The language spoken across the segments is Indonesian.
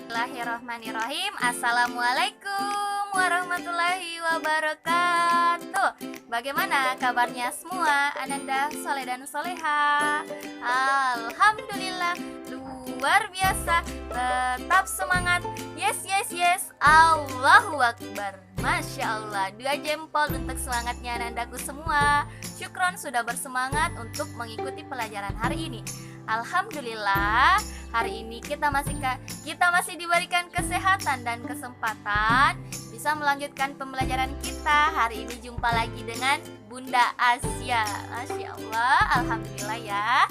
Bismillahirrahmanirrahim. Assalamualaikum warahmatullahi wabarakatuh. Bagaimana kabarnya semua? Ananda soleh dan soleha. Alhamdulillah, luar biasa. Tetap semangat. Yes, yes, yes. Allahu Akbar. Masya Allah. 2 jempol untuk semangatnya Anandaku semua. Syukron sudah bersemangat untuk mengikuti pelajaran hari ini. Alhamdulillah, hari ini kita masih diberikan kesehatan dan kesempatan bisa melanjutkan pembelajaran kita. Hari ini jumpa lagi dengan Bunda Asya. Masya Allah, alhamdulillah ya.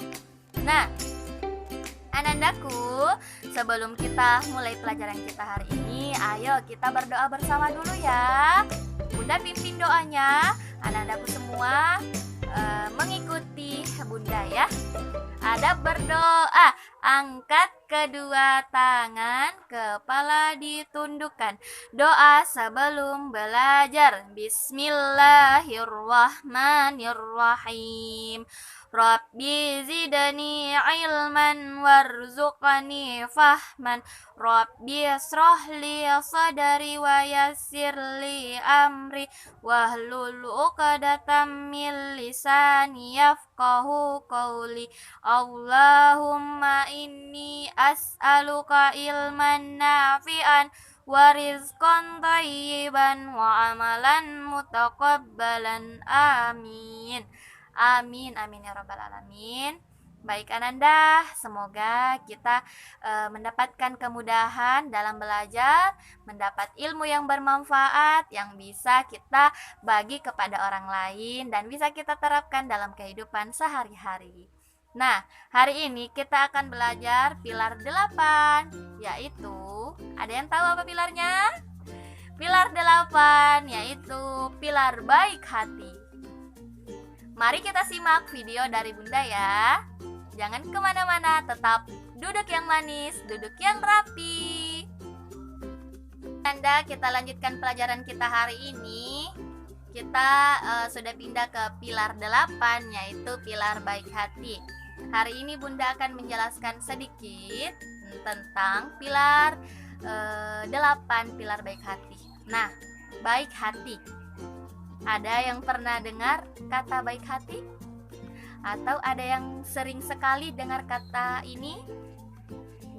Nah, Anandaku, sebelum kita mulai pelajaran kita hari ini, ayo kita berdoa bersama dulu ya. Bunda pimpin doanya, Anandaku semua mengikuti Bunda ya. Adab berdoa, angkat kedua tangan, kepala ditundukkan. Doa sebelum belajar. Bismillahirrahmanirrahim. Rabbi zidni ilman warzuqni fahman. Rabbi israh li sadri wa yassir li amri wahlul 'uqdatam min lisani yafqahu qawli. Allahumma inni as'aluka ilman nafi'an wa rizqan thayyiban wa amalan mutaqabbalan. Amin. Amin, amin ya rabbal alamin. Baik Ananda, semoga kita mendapatkan kemudahan dalam belajar, mendapat ilmu yang bermanfaat, yang bisa kita bagi kepada orang lain dan bisa kita terapkan dalam kehidupan sehari-hari. Nah, hari ini kita akan belajar pilar 8, yaitu, ada yang tahu apa pilarnya? Pilar 8, yaitu pilar baik hati. Mari kita simak video dari Bunda ya. Jangan kemana-mana, tetap duduk yang manis, duduk yang rapi. Anda, kita lanjutkan pelajaran kita hari ini. Kita sudah pindah ke pilar 8, yaitu pilar baik hati. Hari ini Bunda akan menjelaskan sedikit tentang pilar 8, pilar baik hati. Nah, baik hati. Ada yang pernah dengar kata baik hati? Atau ada yang sering sekali dengar kata ini?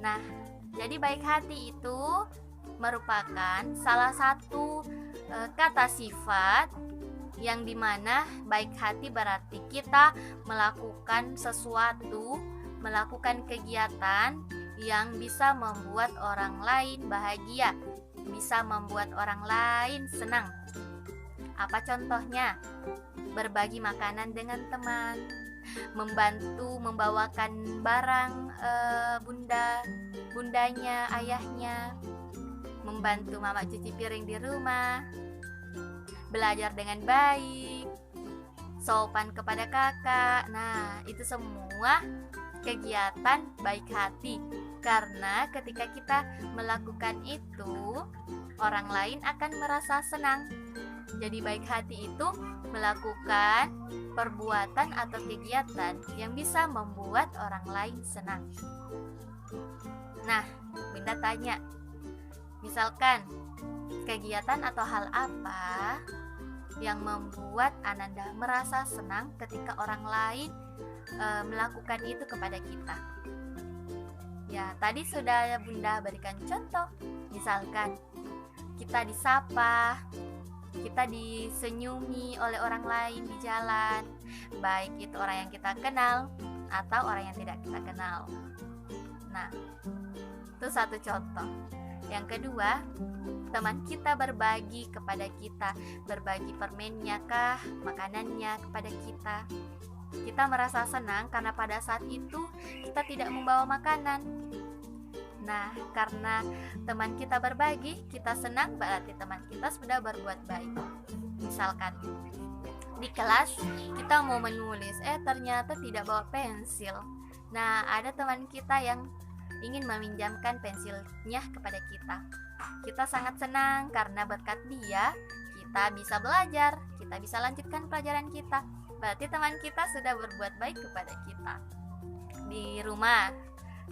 Nah, jadi baik hati itu merupakan salah satu kata sifat yang dimana baik hati berarti kita melakukan sesuatu, melakukan kegiatan yang bisa membuat orang lain bahagia, bisa membuat orang lain senang. Apa contohnya? Berbagi makanan dengan teman, membantu membawakan barang bundanya, ayahnya, membantu mama cuci piring di rumah, belajar dengan baik, sopan kepada kakak. Nah, itu semua kegiatan baik hati. Karena ketika kita melakukan itu, orang lain akan merasa senang. Jadi baik hati itu melakukan perbuatan atau kegiatan yang bisa membuat orang lain senang. Nah, Bunda tanya, misalkan kegiatan atau hal apa yang membuat Ananda merasa senang ketika orang lain melakukan itu kepada kita? Ya, tadi sudah Bunda berikan contoh. Misalkan kita disapa, kita disenyumi oleh orang lain di jalan, baik itu orang yang kita kenal atau orang yang tidak kita kenal. Nah, itu satu contoh. Yang kedua, teman kita berbagi kepada kita, berbagi permennya kah, makanannya kepada kita. Kita merasa senang karena pada saat itu kita tidak membawa makanan. Nah, karena teman kita berbagi, kita senang, berarti teman kita sudah berbuat baik. Misalkan di kelas kita mau menulis, ternyata tidak bawa pensil. Nah, ada teman kita yang ingin meminjamkan pensilnya kepada kita. Kita sangat senang karena berkat dia, kita bisa belajar, kita bisa lanjutkan pelajaran kita. Berarti teman kita sudah berbuat baik kepada kita. Di rumah,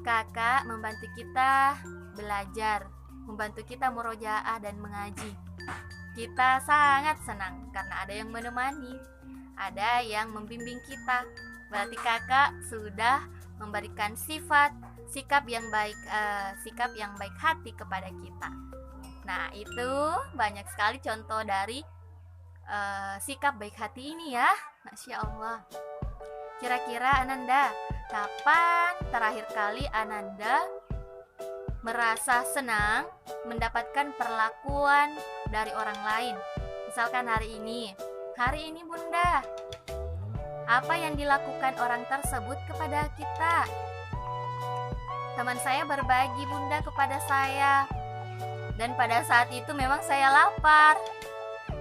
kakak membantu kita belajar, membantu kita murojaah dan mengaji. Kita sangat senang karena ada yang menemani, ada yang membimbing kita. Berarti kakak sudah memberikan sikap yang baik hati kepada kita. Nah, itu banyak sekali contoh dari sikap baik hati ini ya. Masya Allah. Kira-kira Ananda, kapan terakhir kali Ananda merasa senang mendapatkan perlakuan dari orang lain? Misalkan hari ini Bunda, apa yang dilakukan orang tersebut kepada kita? Teman saya berbagi Bunda kepada saya, dan pada saat itu memang saya lapar.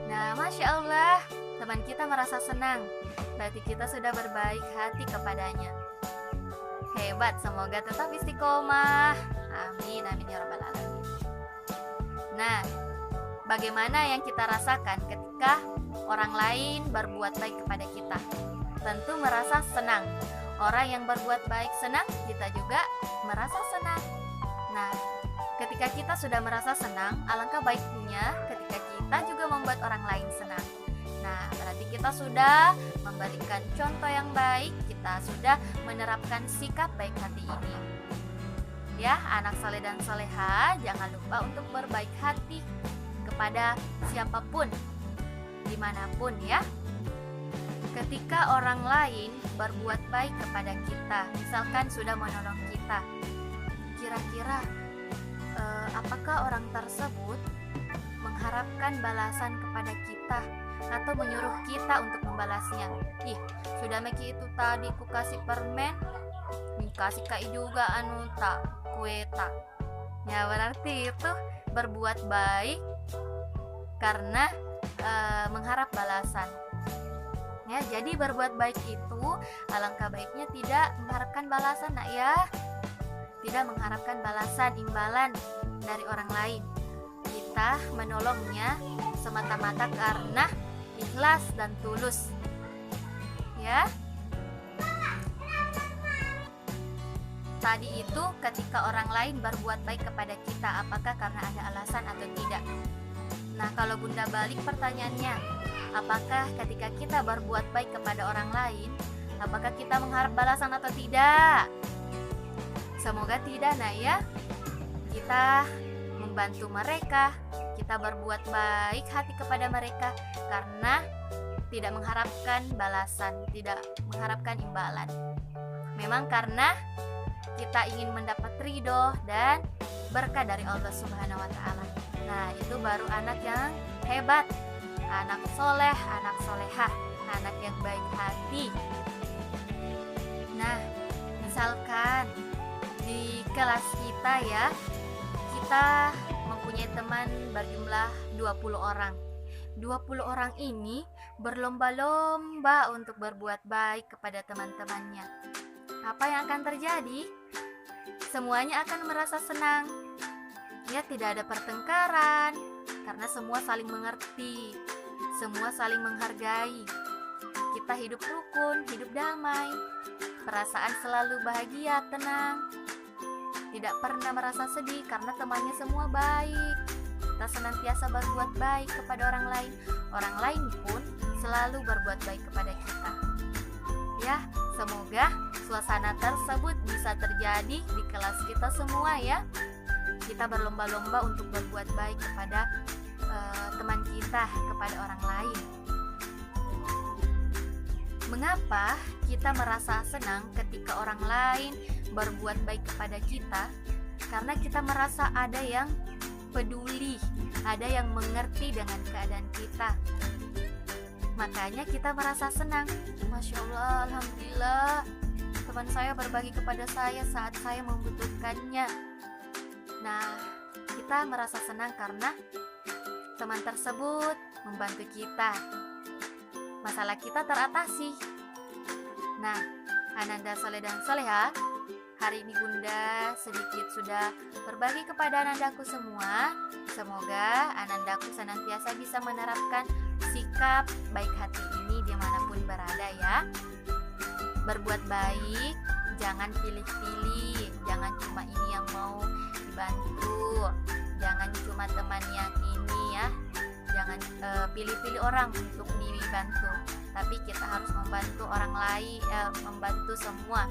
Nah, Masya Allah, teman kita merasa senang, berarti kita sudah berbaik hati kepadanya. Hebat, semoga tetap istiqomah. Amin, amin ya rabbal alamin. Nah, bagaimana yang kita rasakan ketika orang lain berbuat baik kepada kita? Tentu merasa senang. Orang yang berbuat baik senang, kita juga merasa senang. Nah, ketika kita sudah merasa senang, alangkah baiknya ketika kita juga membuat orang lain senang. Nah, berarti kita sudah memberikan contoh yang baik, kita sudah menerapkan sikap baik hati ini. Ya, anak soleh dan soleha, jangan lupa untuk berbaik hati kepada siapapun, dimanapun ya. Ketika orang lain berbuat baik kepada kita, misalkan sudah menolong kita, kira-kira apakah orang tersebut mengharapkan balasan kepada kita atau menyuruh kita untuk membalasnya? Ih, sudah meki itu tadi ku kasih permen, kasih kai juga anu tak kue tak. Ya, berarti itu berbuat baik karena mengharap balasan. Ya, jadi berbuat baik itu alangkah baiknya tidak mengharapkan balasan, nak ya. Tidak mengharapkan balasan imbalan dari orang lain. Kita menolongnya semata-mata karena ikhlas dan tulus. Ya. Tadi itu ketika orang lain berbuat baik kepada kita, apakah karena ada alasan atau tidak? Nah, kalau Bunda balik pertanyaannya, apakah ketika kita berbuat baik kepada orang lain, apakah kita mengharap balasan atau tidak? Semoga tidak, nah ya. Kita membantu mereka, kita berbuat baik hati kepada mereka karena tidak mengharapkan balasan, tidak mengharapkan imbalan. Memang karena kita ingin mendapat ridho dan berkah dari Allah Subhanahu wa Ta'ala. Nah, itu baru anak yang hebat, anak soleh, anak solehah, anak yang baik hati. Nah, misalkan di kelas kita ya, kita mempunyai teman berjumlah 20 orang. 20 orang ini berlomba-lomba untuk berbuat baik kepada teman-temannya. Apa yang akan terjadi? Semuanya akan merasa senang. Ya, tidak ada pertengkaran karena semua saling mengerti, semua saling menghargai. Kita hidup rukun, hidup damai, perasaan selalu bahagia, tenang, tidak pernah merasa sedih karena temannya semua baik. Kita senantiasa berbuat baik kepada orang lain pun selalu berbuat baik kepada kita. Ya, semoga suasana tersebut bisa terjadi di kelas kita semua ya. Kita berlomba-lomba untuk berbuat baik kepada teman kita, kepada orang lain. Mengapa kita merasa senang ketika orang lain berbuat baik kepada kita? Karena kita merasa ada yang peduli, ada yang mengerti dengan keadaan kita. Makanya kita merasa senang. Masya Allah, alhamdulillah, teman saya berbagi kepada saya saat saya membutuhkannya. Nah, kita merasa senang karena teman tersebut membantu kita. Masalah kita teratasi. Nah, Ananda soleh dan soleha, hari ini Bunda sedikit sudah berbagi kepada Anandaku semua. Semoga Anandaku senantiasa bisa menerapkan sikap baik hati ini dimanapun berada ya. Berbuat baik jangan pilih-pilih, jangan cuma ini yang mau dibantu, jangan cuma teman yang ini ya, jangan pilih-pilih orang untuk dibantu, tapi kita harus membantu orang lain, membantu semua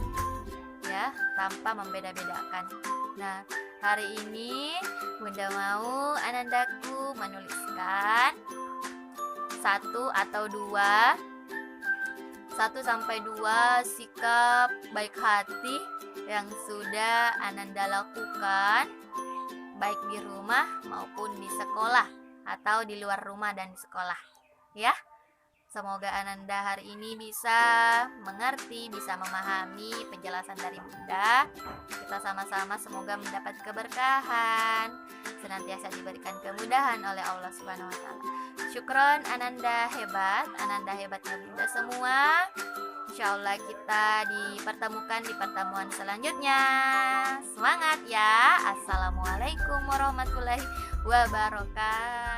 ya, tanpa membeda-bedakan. Nah, hari ini Bunda mau anandaku menuliskan 1 sampai 2 sikap baik hati yang sudah Ananda lakukan, baik di rumah maupun di sekolah atau di luar rumah dan di sekolah ya. Semoga Ananda hari ini bisa mengerti, bisa memahami penjelasan dari Bunda. Kita sama-sama semoga mendapat keberkahan, senantiasa diberikan kemudahan oleh Allah Subhanahu wa taala. Syukron, Ananda hebatnya Bunda semua. Insyaallah kita dipertemukan di pertemuan selanjutnya. Semangat ya. Assalamualaikum warahmatullahi wabarakatuh.